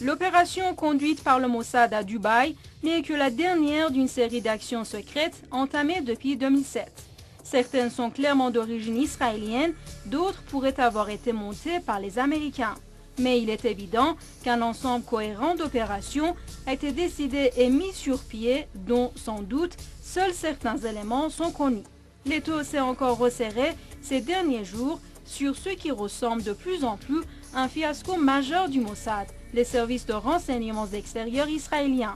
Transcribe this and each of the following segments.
L'opération conduite par le Mossad à Dubaï n'est que la dernière d'une série d'actions secrètes entamées depuis 2007. Certaines sont clairement d'origine israélienne, d'autres pourraient avoir été montées par les Américains. Mais il est évident qu'un ensemble cohérent d'opérations a été décidé et mis sur pied, dont, sans doute, seuls certains éléments sont connus. L'étau s'est encore resserré ces derniers jours sur ce qui ressemble de plus en plus à un fiasco majeur du Mossad, les services de renseignements extérieurs israéliens.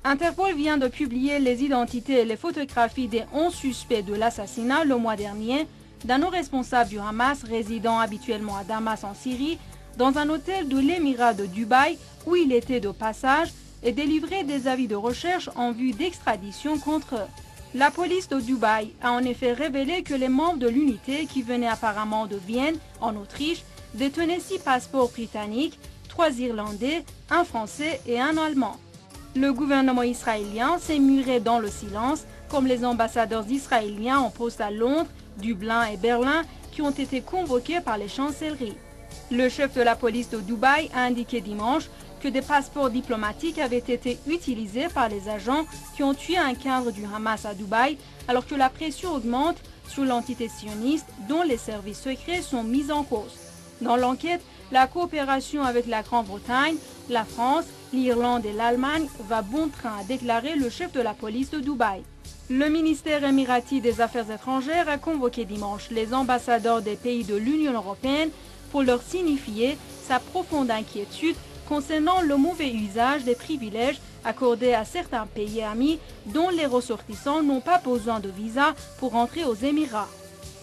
Interpol vient de publier les identités et les photographies des 11 suspects de l'assassinat le mois dernier d'un haut responsable du Hamas résidant habituellement à Damas en Syrie, dans un hôtel de l'émirat de Dubaï où il était de passage, et délivrer des avis de recherche en vue d'extradition contre eux. La police de Dubaï a en effet révélé que les membres de l'unité, qui venaient apparemment de Vienne, en Autriche, détenaient 6 passeports britanniques, 3 Irlandais, un Français et un Allemand. Le gouvernement israélien s'est muré dans le silence, comme les ambassadeurs israéliens en poste à Londres, Dublin et Berlin qui ont été convoqués par les chancelleries. Le chef de la police de Dubaï a indiqué dimanche que des passeports diplomatiques avaient été utilisés par les agents qui ont tué un cadre du Hamas à Dubaï, alors que la pression augmente sur l'entité sioniste dont les services secrets sont mis en cause. Dans l'enquête, la coopération avec la Grande-Bretagne, la France, l'Irlande et l'Allemagne va bon train, a déclaré le chef de la police de Dubaï. Le ministère émirati des Affaires étrangères a convoqué dimanche les ambassadeurs des pays de l'Union européenne pour leur signifier sa profonde inquiétude concernant le mauvais usage des privilèges accordés à certains pays amis dont les ressortissants n'ont pas besoin de visa pour entrer aux Émirats.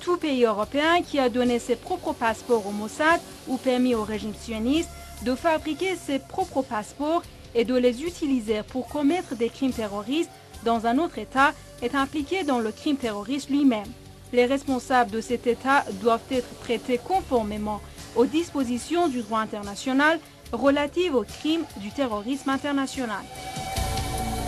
Tout pays européen qui a donné ses propres passeports au Mossad ou permis au régime sioniste de fabriquer ses propres passeports et de les utiliser pour commettre des crimes terroristes dans un autre État est impliqué dans le crime terroriste lui-même. Les responsables de cet État doivent être traités conformément aux dispositions du droit international relatives aux crimes du terrorisme international.